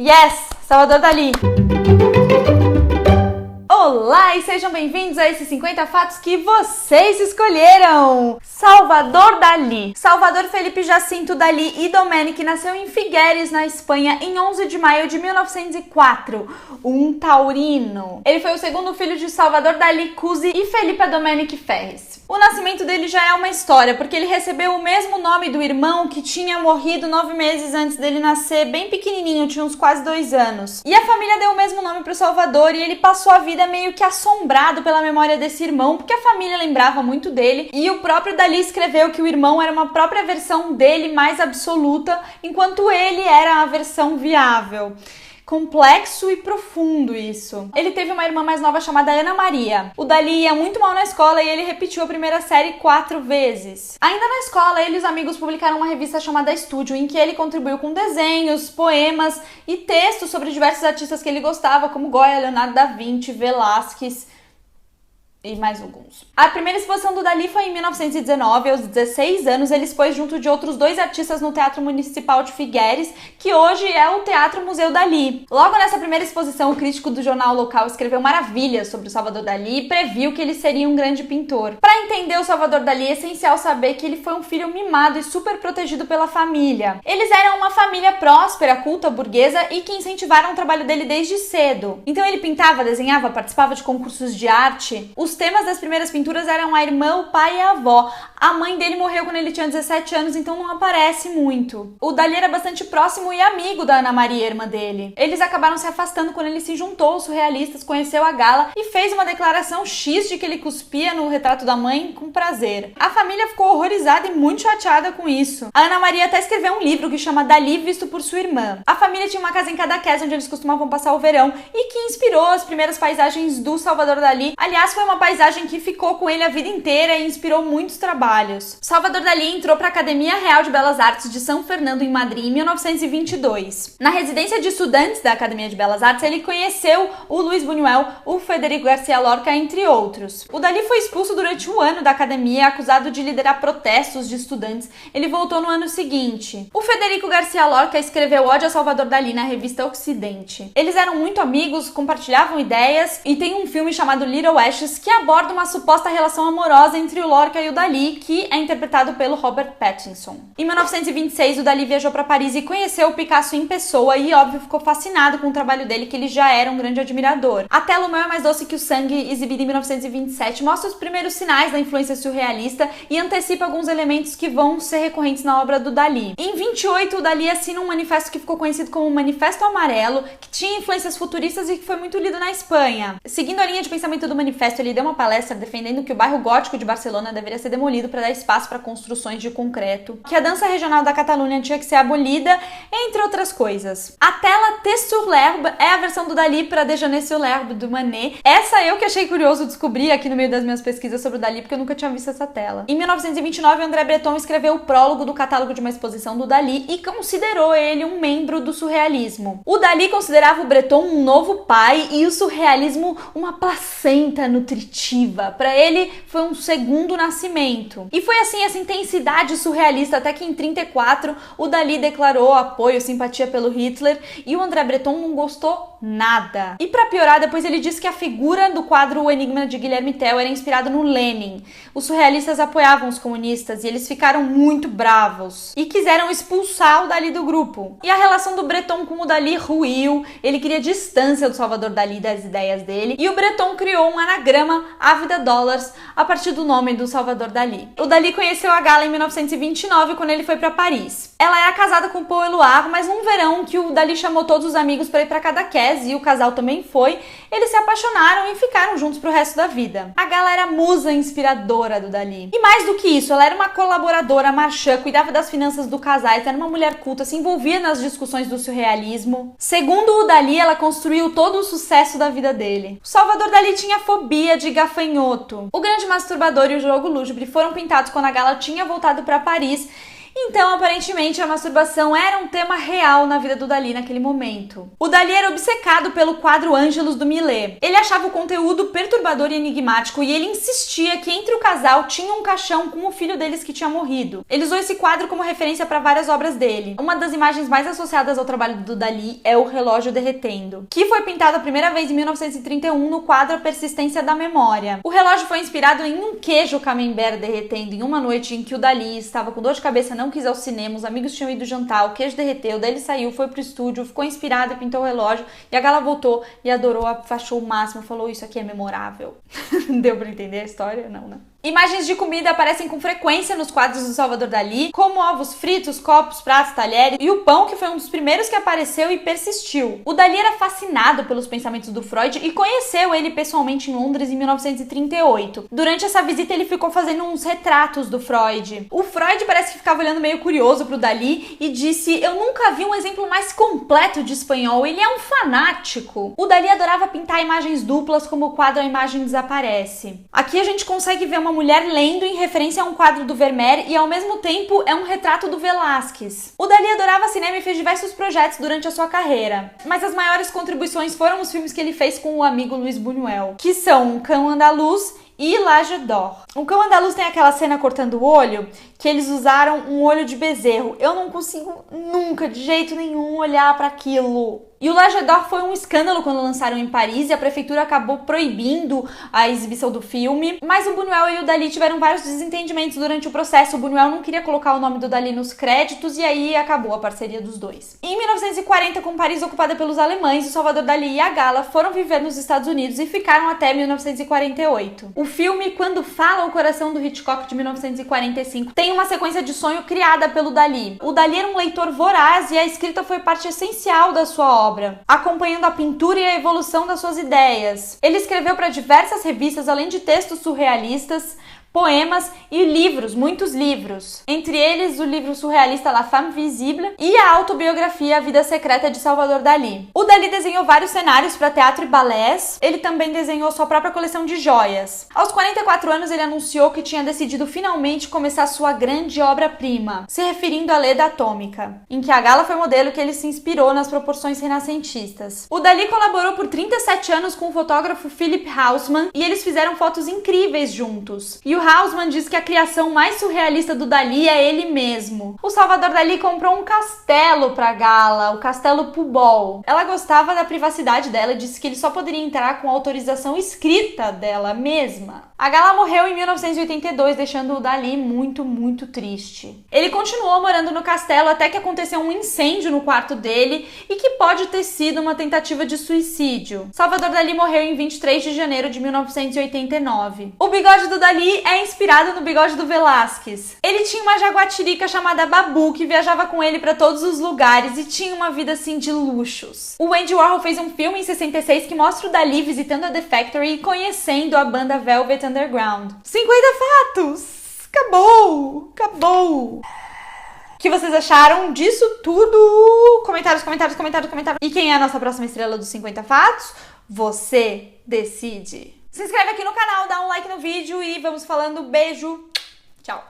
Yes! Salvador Dalí! Olá e sejam bem-vindos a esses 50 fatos que vocês escolheram! Salvador Dalí. Salvador Felipe Jacinto Dalí e Domènech nasceu em Figueres, na Espanha, em 11 de maio de 1904. Um taurino. Ele foi o segundo filho de Salvador Dalí Cusi e Felipa Domènech Ferres. O nascimento dele já é uma história, porque ele recebeu o mesmo nome do irmão que tinha morrido 9 meses antes dele nascer, bem pequenininho, tinha uns quase 2 anos. E a família deu o mesmo nome para o Salvador e ele passou a vida meio que assombrado pela memória desse irmão, porque a família lembrava muito dele e o próprio Dalí escreveu que o irmão era uma própria versão dele mais absoluta, enquanto ele era a versão viável. Complexo e profundo isso. Ele teve uma irmã mais nova chamada Ana Maria. O Dalí ia muito mal na escola e ele repetiu a primeira série 4 vezes. Ainda na escola, ele e os amigos publicaram uma revista chamada Estúdio, em que ele contribuiu com desenhos, poemas e textos sobre diversos artistas que ele gostava, como Goya, Leonardo da Vinci, Velázquez e mais alguns. A primeira exposição do Dalí foi em 1919, aos 16 anos, ele expôs junto de outros 2 artistas no Teatro Municipal de Figueres, que hoje é o Teatro Museu Dalí. Logo nessa primeira exposição, o crítico do jornal local escreveu maravilhas sobre o Salvador Dalí e previu que ele seria um grande pintor. Para entender o Salvador Dalí, é essencial saber que ele foi um filho mimado e super protegido pela família. Eles eram uma família próspera, culta, burguesa e que incentivaram o trabalho dele desde cedo. Então ele pintava, desenhava, participava de concursos de arte. Os temas das primeiras pinturas eram a irmã, o pai e a avó. A mãe dele morreu quando ele tinha 17 anos, então não aparece muito. O Dalí era bastante próximo e amigo da Ana Maria, irmã dele. Eles acabaram se afastando quando ele se juntou aos surrealistas, conheceu a Gala e fez uma declaração X de que ele cuspia no retrato da mãe com prazer. A família ficou horrorizada e muito chateada com isso. A Ana Maria até escreveu um livro que chama Dalí visto por sua irmã. A família tinha uma casa em Cadaqués, onde eles costumavam passar o verão e que inspirou as primeiras paisagens do Salvador Dalí. Aliás, foi uma paisagem que ficou com ele a vida inteira e inspirou muitos trabalhos. Salvador Dalí entrou para a Academia Real de Belas Artes de São Fernando, em Madrid, em 1922. Na residência de estudantes da Academia de Belas Artes, ele conheceu o Luis Buñuel, o Federico García Lorca, entre outros. O Dalí foi expulso durante um ano da academia, acusado de liderar protestos de estudantes. Ele voltou no ano seguinte. O Federico García Lorca escreveu Ode a Salvador Dalí na revista Ocidente. Eles eram muito amigos, compartilhavam ideias e tem um filme chamado Little Ashes que aborda uma suposta relação amorosa entre o Lorca e o Dalí, que é interpretado pelo Robert Pattinson. Em 1926, o Dalí viajou para Paris e conheceu o Picasso em pessoa e, óbvio, ficou fascinado com o trabalho dele, que ele já era um grande admirador. A Tela O Mel é Mais Doce que o Sangue, exibida em 1927, mostra os primeiros sinais da influência surrealista e antecipa alguns elementos que vão ser recorrentes na obra do Dalí. Em 28, o Dalí assina um manifesto que ficou conhecido como Manifesto Amarelo, que tinha influências futuristas e que foi muito lido na Espanha. Seguindo a linha de pensamento do manifesto, ele deu uma palestra defendendo que o bairro gótico de Barcelona deveria ser demolido para dar espaço para construções de concreto, que a dança regional da Catalunha tinha que ser abolida, entre outras coisas. A tela Test sur l'herbe é a versão do Dalí para Déjeuner sur l'herbe, do Manet. Essa eu que achei curioso descobrir aqui no meio das minhas pesquisas sobre o Dalí, porque eu nunca tinha visto essa tela. Em 1929, André Breton escreveu o prólogo do catálogo de uma exposição do Dalí e considerou ele um membro do surrealismo. O Dalí considerava o Breton um novo pai e o surrealismo uma placenta nutritiva. Para ele, foi um segundo nascimento. E foi assim essa intensidade surrealista até que em 34 o Dalí declarou apoio, simpatia pelo Hitler e o André Breton não gostou nada. E para piorar, depois ele disse que a figura do quadro O Enigma de Guilherme Tell era inspirado no Lenin. Os surrealistas apoiavam os comunistas e eles ficaram muito bravos e quiseram expulsar o Dalí do grupo. E a relação do Breton com o Dalí ruiu, ele queria distância do Salvador Dalí das ideias dele e o Breton criou um anagrama Ávida Dólares a partir do nome do Salvador Dalí. O Dalí conheceu a Gala em 1929 quando ele foi para Paris. Ela era casada com Paul Éluard, mas num verão que o Dalí chamou todos os amigos para ir para Cadaqués e o casal também foi, eles se apaixonaram e ficaram juntos pro resto da vida. A Gala era a musa inspiradora do Dalí. E mais do que isso, ela era uma colaboradora marchã, cuidava das finanças do casal, era uma mulher culta, se envolvia nas discussões do surrealismo. Segundo o Dalí, ela construiu todo o sucesso da vida dele. O Salvador Dalí tinha fobia de gafanhoto. O Grande Masturbador e o Jogo Lúgubre foram pintados quando a Gala tinha voltado para Paris Então, aparentemente, a masturbação era um tema real na vida do Dalí naquele momento. O Dalí era obcecado pelo quadro Ângelus do Millet. Ele achava o conteúdo perturbador e enigmático e ele insistia que entre o casal tinha um caixão com o filho deles que tinha morrido. Ele usou esse quadro como referência para várias obras dele. Uma das imagens mais associadas ao trabalho do Dalí é o relógio derretendo, que foi pintado a primeira vez em 1931 no quadro A Persistência da Memória. O relógio foi inspirado em um queijo camembert derretendo em uma noite em que o Dalí estava com dor de cabeça, não quis ir ao cinema, os amigos tinham ido jantar, o queijo derreteu, daí ele saiu, foi pro estúdio, ficou inspirado e pintou o relógio, e a Gala voltou e adorou, achou o máximo, falou: isso aqui é memorável. Deu pra entender a história? Não, né? Imagens de comida aparecem com frequência nos quadros do Salvador Dalí, como ovos fritos, copos, pratos, talheres e o pão, que foi um dos primeiros que apareceu e persistiu. O Dalí era fascinado pelos pensamentos do Freud e conheceu ele pessoalmente em Londres em 1938. Durante essa visita ele ficou fazendo uns retratos do Freud. O Freud parece que ficava olhando meio curioso pro Dalí e disse: eu nunca vi um exemplo mais completo de espanhol, ele é um fanático. O Dalí adorava pintar imagens duplas, como o quadro A Imagem Desaparece. Aqui a gente consegue ver uma mulher lendo em referência a um quadro do Vermeer e ao mesmo tempo é um retrato do Velázquez. O Dalí adorava cinema e fez diversos projetos durante a sua carreira, mas as maiores contribuições foram os filmes que ele fez com o amigo Luis Buñuel, que são O Cão Andaluz e L'Âge d'Or. O Cão Andaluz tem aquela cena cortando o olho, que eles usaram um olho de bezerro. Eu não consigo nunca, de jeito nenhum, olhar para aquilo. E o L'Âge d'Or foi um escândalo quando lançaram em Paris e a prefeitura acabou proibindo a exibição do filme. Mas o Buñuel e o Dalí tiveram vários desentendimentos durante o processo. O Buñuel não queria colocar o nome do Dalí nos créditos e aí acabou a parceria dos dois. Em 1940, com Paris ocupada pelos alemães, o Salvador Dalí e a Gala foram viver nos Estados Unidos e ficaram até 1948. O filme Quando Fala o Coração, do Hitchcock, de 1945, tem uma sequência de sonho criada pelo Dalí. O Dalí era um leitor voraz e a escrita foi parte essencial da sua obra, acompanhando a pintura e a evolução das suas ideias. Ele escreveu para diversas revistas, além de textos surrealistas, poemas e livros, muitos livros. Entre eles, o livro surrealista La Femme Visible e a autobiografia A Vida Secreta de Salvador Dalí. O Dalí desenhou vários cenários para teatro e balés. Ele também desenhou sua própria coleção de joias. Aos 44 anos, ele anunciou que tinha decidido finalmente começar sua grande obra-prima, se referindo à Leda Atômica, em que a Gala foi o modelo que ele se inspirou nas proporções renascentistas. O Dalí colaborou por 37 anos com o fotógrafo Philip Haussmann e eles fizeram fotos incríveis juntos. E o Haussmann diz que a criação mais surrealista do Dalí é ele mesmo. O Salvador Dalí comprou um castelo pra Gala, o Castelo Pubol. Ela gostava da privacidade dela e disse que ele só poderia entrar com autorização escrita dela mesma. A Gala morreu em 1982, deixando o Dalí muito, muito triste. Ele continuou morando no castelo até que aconteceu um incêndio no quarto dele e que pode ter sido uma tentativa de suicídio. Salvador Dalí morreu em 23 de janeiro de 1989. O bigode do Dalí é inspirado no bigode do Velázquez. Ele tinha uma jaguatirica chamada Babu que viajava com ele para todos os lugares e tinha uma vida assim de luxos. O Andy Warhol fez um filme em 66 que mostra o Dalí visitando a The Factory e conhecendo a banda Velvet Underground. 50 fatos! Acabou! Acabou! O que vocês acharam disso tudo? Comentários. E quem é a nossa próxima estrela dos 50 fatos? Você decide. Se inscreve aqui no canal, dá um like no vídeo e vamos falando. Beijo, tchau!